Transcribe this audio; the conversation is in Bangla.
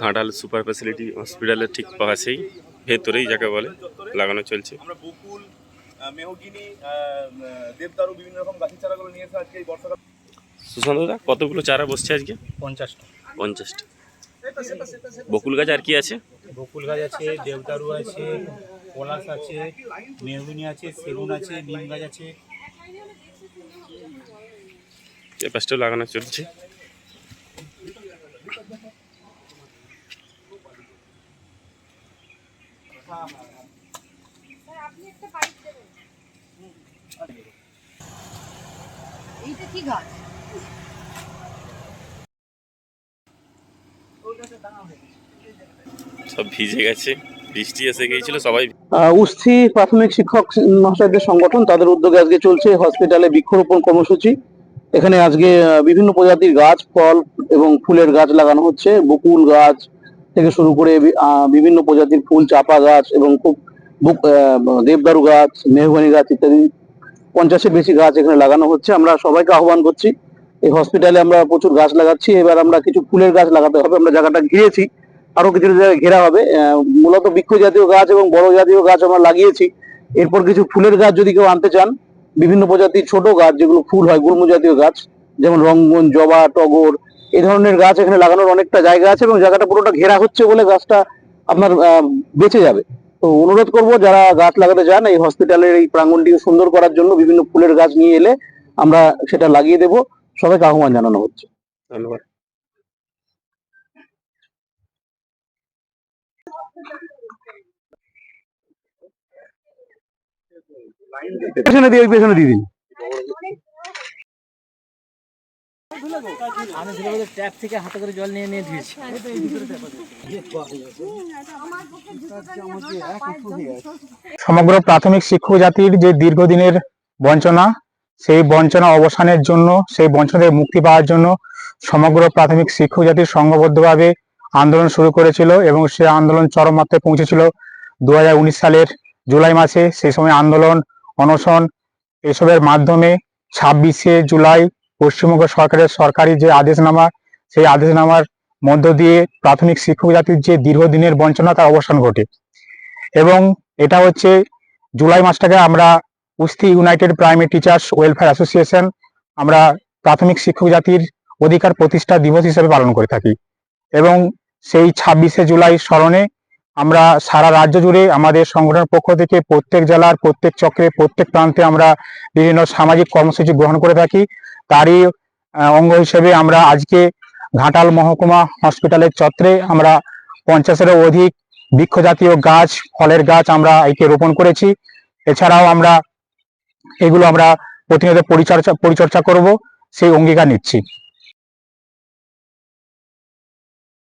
ঘাটাল সুপার ফ্যাসিলিটি হসপিটালের ঠিক পাশেই ভেতরেই যাকে বলে লাগানো চলছে। আমরা বকুল, মেহগিনি, দেবদারু বিভিন্ন রকম গাছের চারাগুলো নিয়ে এসে আজকে এই বর্ষাকাল। সুশান্তদা কতগুলো চারা বসছে আজকে? 50টা। 50টা। বকুল গাছ আর কি আছে? বকুল গাছ আছে, দেবদারু আছে, পলাশ আছে, মেহগিনি আছে, সেগুন আছে, নিম গাছ আছে। এ পাশটাও লাগানো চলছে। এইটা কি গাছ? সব ভিজে গেছে, বৃষ্টি এসে গিয়েছিল সবাই। উস্থি প্রাথমিক শিক্ষক মহাশয়দের সংগঠন তাদের উদ্যোগে আজকে চলছে হসপিটালে বৃক্ষরোপণ কর্মসূচি। এখানে আজকে বিভিন্ন প্রজাতির গাছ, ফল এবং ফুলের গাছ লাগানো হচ্ছে। বকুল গাছ থেকে শুরু করে বিভিন্ন প্রজাতির ফুল, চাপা গাছ এবং খুব দেবদারু গাছ, মেহগনি গাছ ইত্যাদি 50-এর বেশি গাছ এখানে লাগানো হচ্ছে। আমরা সবাইকে আহ্বান করছি, এই হসপিটালে আমরা প্রচুর গাছ লাগাচ্ছি, এবার আমরা কিছু ফুলের গাছ লাগাতে হবে। আমরা জায়গাটা ঘিরেছি, আরো কিছু জায়গায় ঘেরা হবে। মূলত বৃক্ষ জাতীয় গাছ এবং বড় জাতীয় গাছ আমরা লাগিয়েছি। এরপর কিছু ফুলের গাছ যদি কেউ আনতে চান, বিভিন্ন প্রজাতির ছোট গাছ যেগুলো ফুল হয়, গুল্ম জাতীয় গাছ, যেমন রঙ্গন, জবা, টগর, এই ধরনের গাছ এখানে লাগানোর অনেকটা জায়গা আছে এবং জায়গাটা পুরোটা ঘেরা হচ্ছে বলে গাছটা আপনার বেঁচে যাবে। তো অনুরোধ করব, যারা গাছ লাগাতে চান এই হসপিটালের এই প্রাঙ্গণটিকে সুন্দর করার জন্য বিভিন্ন ফুলের গাছ নিয়ে এলে আমরা সেটা লাগিয়ে দেব। সবাইকে আহ্বান জানানো হচ্ছে। ধন্যবাদ। পেছনে দিয়ে, ওই পেছনে দিয়ে দিন। আমি ট্যাপ থেকে হাতে করে জল নিয়ে ধুয়েছি। সমগ্র প্রাথমিক শিক্ষক জাতির যে দীর্ঘদিনের বঞ্চনা, সেই বঞ্চনা অবসানের জন্য, সেই বঞ্চনা থেকে মুক্তি পাওয়ার জন্য সমগ্র প্রাথমিক শিক্ষক জাতির সংঘবদ্ধভাবে আন্দোলন শুরু করেছিল এবং সে আন্দোলন চরম মাত্রায় পৌঁছেছিল 2019 সালের জুলাই মাসে। সেই সময় আন্দোলন, অনশন এসবের মাধ্যমে 26শে জুলাই পশ্চিমবঙ্গ সরকারের সরকারি যে আদেশনামা, সেই আদেশনামার মধ্য দিয়ে প্রাথমিক শিক্ষক জাতির যে দীর্ঘদিনের বঞ্চনা তার অবসান ঘটে। এবং এটা হচ্ছে জুলাই মাসটাকে আমরা উস্থি united primary teachers welfare association আমরা প্রাথমিক শিক্ষক জাতির অধিকার প্রতিষ্ঠা দিবস হিসেবে পালন করে থাকি। এবং সেই 26শে জুলাই স্মরণে আমরা সারা রাজ্য জুড়ে আমাদের সংগঠনের পক্ষ থেকে প্রত্যেক জেলার প্রত্যেক চক্রে প্রত্যেক প্রান্তে আমরা বিভিন্ন সামাজিক কর্মসূচি গ্রহণ করে থাকি। তারই অঙ্গ হিসেবে আমরা আজকে ঘাটাল মহকুমা হসপিটালের চত্বরে আমরা 50-এরও অধিক বৃক্ষ জাতীয় গাছ, ফলের গাছ আমরা একে রোপণ করেছি। এছাড়াও আমরা এগুলো আমরা প্রতিনিয়ত পরিচর্যা করব, সেই অঙ্গীকার নিচ্ছি।